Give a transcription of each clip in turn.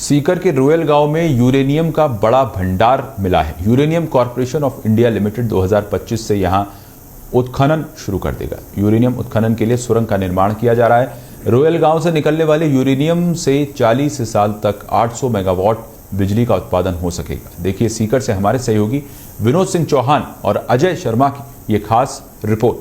सीकर के रोयल गांव में यूरेनियम का बड़ा भंडार मिला है। Uranium corporation of India limited 2025 से यहां उत्खनन शुरू कर देगा। यूरेनियम उत्खनन के लिए सुरंग का निर्माण किया जा रहा है। रोयल गांव से निकलने वाले यूरेनियम से 40 साल तक 800 मेगावाट बिजली का उत्पादन हो सकेगा। देखिए सीकर से हमारे सहयोगी विनोद सिंह चौहान और अजय शर्मा की ये खास रिपोर्ट।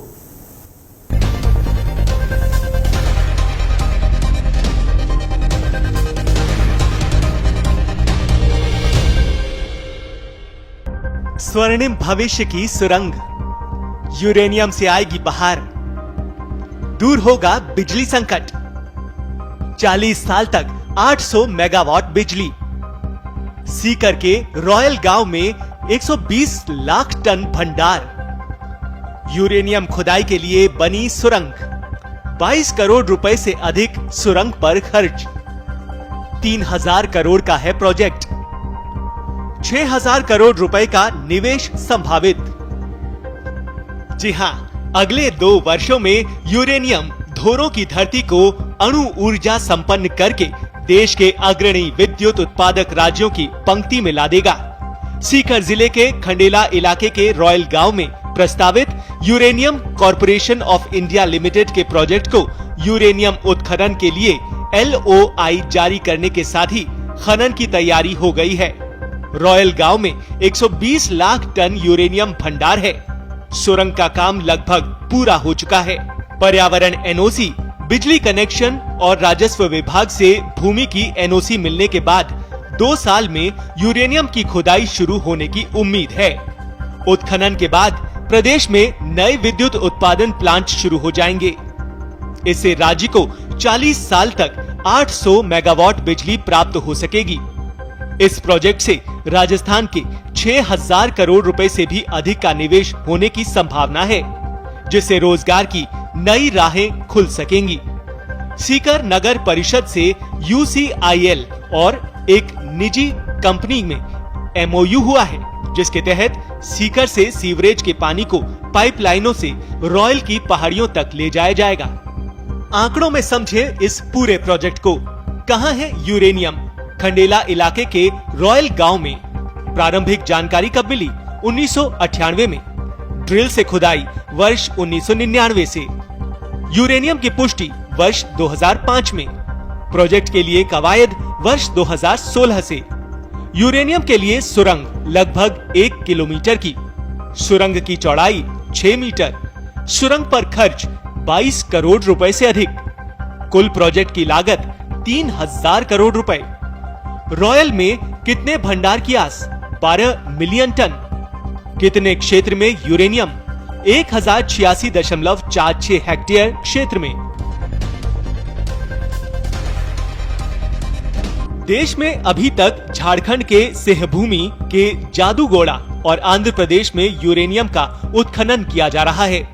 स्वर्णिम भविष्य की सुरंग, यूरेनियम से आएगी बहार, दूर होगा बिजली संकट, 40 साल तक 800 मेगावाट बिजली। सीकर के रॉयल गांव में 120 लाख टन भंडार। यूरेनियम खुदाई के लिए बनी सुरंग, 22 करोड़ रुपए से अधिक सुरंग पर खर्च। 3000 करोड़ का है प्रोजेक्ट। 6000 करोड़ रुपए का निवेश संभावित। जी हां, अगले 2 वर्षों में यूरेनियम धोरों की धरती को अणु ऊर्जा संपन्न करके देश के अग्रणी विद्युत उत्पादक राज्यों की पंक्ति में ला देगा। सीकर जिले के खंडेला इलाके के रॉयल गांव में प्रस्तावित uranium corporation of India limited के प्रोजेक्ट को यूरेनियम उत्खनन के लिए LOI जारी करने के साथ ही खनन की तैयारी हो गई है। रॉयल गांव में 120 लाख टन यूरेनियम भंडार है। सुरंग का काम लगभग पूरा हो चुका है। पर्यावरण NOC, बिजली कनेक्शन और राजस्व विभाग से भूमि की NOC मिलने के बाद 2 साल में यूरेनियम की खुदाई शुरू होने की उम्मीद है। उत्खनन के बाद प्रदेश में नए विद्युत उत्पादन प्लांट शुरू हो जाएंगे। इससे राज्य को 40 साल तक 800 मेगावाट बिजली प्राप्त हो सकेगी। इस प्रोजेक्ट से राजस्थान के 6000 करोड़ रुपए से भी अधिक का निवेश होने की संभावना है, जिससे रोजगार की नई राहें खुल सकेंगी। सीकर नगर परिषद से UCIL और एक निजी कंपनी में MOU हुआ है, जिसके तहत सीकर से सीवरेज के पानी को पाइपलाइनों से रॉयल की पहाड़ियों तक ले जाया जाएगा। आंकड़ों में समझे इस पूरे प्रोजेक्ट को। कहां है यूरेनियम? खंडेला इलाके के रॉयल गांव में। प्रारंभिक जानकारी कब मिली? 1998 में। ड्रिल से खुदाई वर्ष 1999 से। यूरेनियम की पुष्टि वर्ष 2005 में। प्रोजेक्ट के लिए कवायद वर्ष 2016 से। यूरेनियम के लिए सुरंग लगभग 1 किलोमीटर की। सुरंग की चौड़ाई 6 मीटर। सुरंग पर खर्च 22 करोड़ रुपए से अधिक। कुल प्रोजेक्ट की लागत 3000 करोड़ रुपए। रॉयल में कितने भंडार की आस? 12 मिलियन टन। कितने क्षेत्र में यूरेनियम? 1086.46 हेक्टेयर क्षेत्र में। देश में अभी तक झारखंड के सिंहभूमि के जादूगोड़ा और आंध्र प्रदेश में यूरेनियम का उत्खनन किया जा रहा है।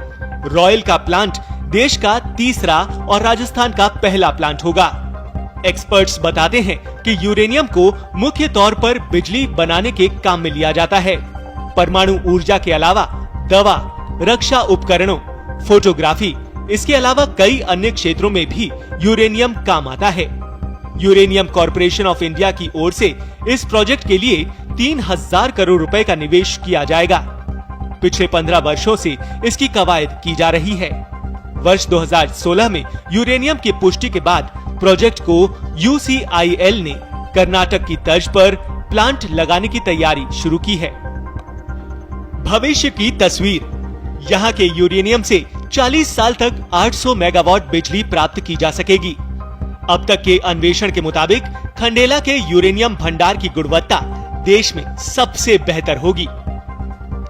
रॉयल का प्लांट देश का तीसरा और राजस्थान का पहला प्लांट होगा। एक्सपर्ट्स बताते हैं कि यूरेनियम को मुख्य तौर पर बिजली बनाने के काम में लिया जाता है। परमाणु ऊर्जा के अलावा दवा, रक्षा उपकरणों, फोटोग्राफी, इसके अलावा कई अन्य क्षेत्रों में भी यूरेनियम काम आता है। यूरेनियम कॉर्पोरेशन ऑफ इंडिया की ओर से इस प्रोजेक्ट के लिए 3000 करोड़ रुपए का निवेश किया जाएगा। पिछले 15 वर्षों से इसकी कवायद की जा रही है। वर्ष 2016 में यूरेनियम की पुष्टि के बाद प्रोजेक्ट को UCIL ने कर्नाटक की तर्ज पर प्लांट लगाने की तैयारी शुरू की है। भविष्य की तस्वीर। यहाँ के यूरेनियम से 40 साल तक 800 मेगावाट बिजली प्राप्त की जा सकेगी। अब तक के अन्वेषण के मुताबिक खंडेला के यूरेनियम भंडार की गुणवत्ता देश में सबसे बेहतर होगी।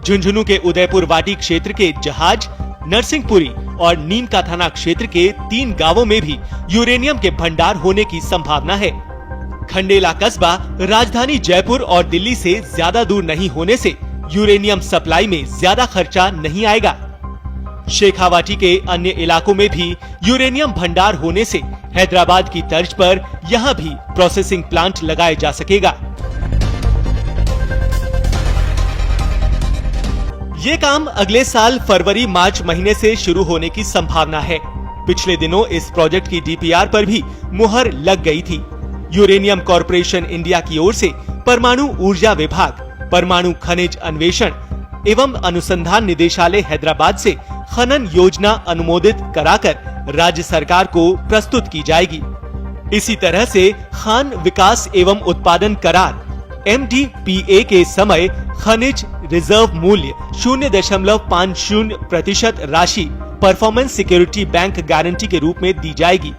झुंझुनू के उदयपुर वाटी क्षेत्र के जहाज, नरसिंहपुरी और नीमका थाना क्षेत्र के 3 गांवों में भी यूरेनियम के भंडार होने की संभावना है। खंडेला कस्बा राजधानी जयपुर और दिल्ली से ज्यादा दूर नहीं होने से यूरेनियम सप्लाई में ज्यादा खर्चा नहीं आएगा। शेखावाटी के अन्य इलाकों में भी यूरेनियम भंडार होने से हैदराबाद की तर्ज पर यहाँ भी प्रोसेसिंग प्लांट लगाया जा सकेगा। ये काम अगले साल फरवरी-मार्च महीने से शुरू होने की संभावना है। पिछले दिनों इस प्रोजेक्ट की DPR पर भी मुहर लग गई थी। यूरेनियम कॉरपोरेशन इंडिया की ओर से परमाणु ऊर्जा विभाग, परमाणु खनिज अन्वेषण एवं अनुसंधान निदेशालय हैदराबाद से खनन योजना अनुमोदित कराकर राज्य सरकार को प्रस्तुत की जाएगी। इसी तरह से खान विकास एवं उत्पादन करार MDPA के समय खनिज रिजर्व मूल्य 0.50% राशि परफॉर्मेंस सिक्योरिटी बैंक गारंटी के रूप में दी जाएगी।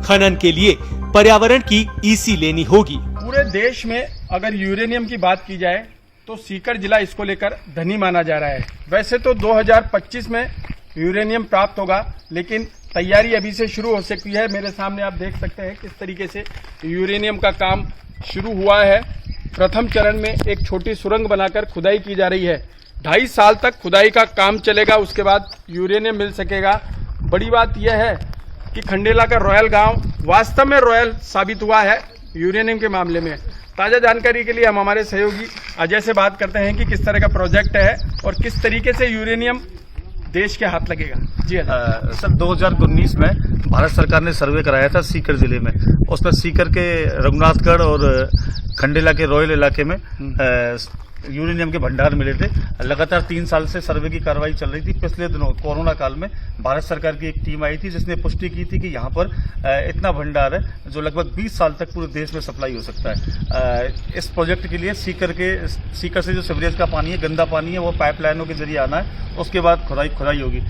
खनन के लिए पर्यावरण की EC लेनी होगी। पूरे देश में अगर यूरेनियम की बात की जाए तो सीकर जिला इसको लेकर धनी माना जा रहा है। वैसे तो 2025 में यूरेनियम प्राप्त होगा, लेकिन तैयारी अभी से शुरू हो सकती है। मेरे सामने आप देख सकते हैं किस तरीके से यूरेनियम का काम शुरू हुआ है। प्रथम चरण में एक छोटी सुरंग बनाकर खुदाई की जा रही है। 2.5 साल तक खुदाई का काम चलेगा, उसके बाद यूरेनियम मिल सकेगा। बड़ी बात यह है कि खंडेला का रॉयल गांव वास्तव में रॉयल साबित हुआ है यूरेनियम के मामले में। ताज़ा जानकारी के लिए हम हमारे सहयोगी अजय से बात करते हैं कि किस तरह का प्रोजेक्ट है और किस तरीके से यूरेनियम देश के हाथ लगेगा। जी सर, 2019 में भारत सरकार ने सर्वे कराया था सीकर जिले में। उसमें सीकर के रघुनाथगढ़ और खंडेला के रॉयल इलाके में यूरेनियम के भंडार मिले थे। लगातार 3 साल से सर्वे की कार्रवाई चल रही थी। पिछले दिनों कोरोना काल में भारत सरकार की एक टीम आई थी जिसने पुष्टि की थी कि यहाँ पर इतना भंडार है जो लगभग 20 साल तक पूरे देश में सप्लाई हो सकता है। इस प्रोजेक्ट के लिए सीकर से जो सीवरेज का पानी है, गंदा पानी है, वो पाइपलाइनों के जरिए आना है। उसके बाद खुदाई होगी।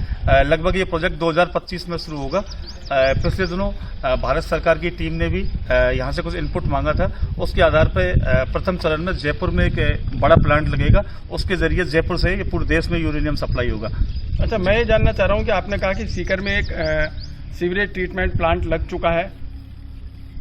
लगभग ये प्रोजेक्ट 2025 में शुरू होगा। पिछले दिनों भारत सरकार की टीम ने भी यहाँ से कुछ इनपुट मांगा था। उसके आधार पर प्रथम चरण में जयपुर में एक बड़ा प्लांट लगेगा। उसके जरिए जयपुर से ये पूरे देश में यूरेनियम सप्लाई होगा। अच्छा, मैं ये जानना चाह रहा हूँ कि आपने कहा कि सीकर में एक सीवरेज ट्रीटमेंट प्लांट लग चुका है।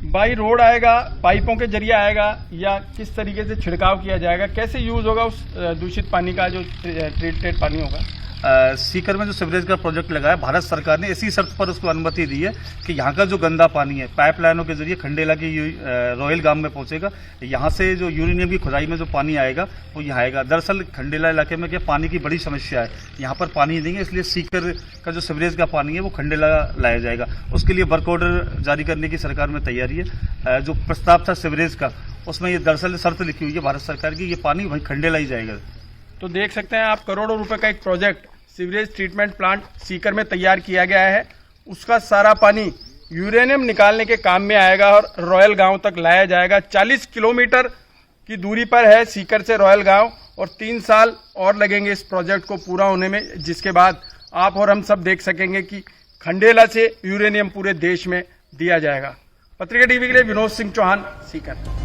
बाई रोड आएगा, पाइपों के जरिए आएगा, या किस तरीके से छिड़काव किया जाएगा? कैसे यूज होगा उस दूषित पानी का जो ट्रीटेड पानी होगा? सीकर में जो सीवरेज का प्रोजेक्ट लगा है, भारत सरकार ने इसी शर्त पर उसको अनुमति दी है कि यहाँ का जो गंदा पानी है पाइपलाइनों के जरिए खंडेला की रॉयल गांव में पहुंचेगा। यहाँ से जो यूरेनियम की खुदाई में जो पानी आएगा वो यहाँ आएगा। दरअसल खंडेला इलाके में क्या पानी की बड़ी समस्या है, यहाँ पर पानी नहीं है, इसलिए सीकर का जो सीवरेज का पानी है वो खंडेला लाया जाएगा। उसके लिए वर्क ऑर्डर जारी करने की सरकार में तैयारी है। जो प्रस्ताव था सीवरेज का, उसमें ये दरअसल शर्त लिखी हुई है भारत सरकार की, ये पानी वहीं खंडेला ही जाएगा। तो देख सकते हैं आप, करोड़ों रुपए का एक project sewerage treatment plant Sikar में तैयार किया गया है। उसका सारा पानी यूरेनियम निकालने के काम में आएगा और रॉयल गांव तक लाया जाएगा। 40 किलोमीटर की दूरी पर है सीकर से रॉयल गांव, और 3 साल और लगेंगे इस प्रोजेक्ट को पूरा होने में, जिसके बाद आप और हम सब देख सकेंगे कि खंडेला से यूरेनियम पूरे देश में दिया जाएगा। पत्रिका टीवी के लिए विनोद सिंह चौहान, सीकर।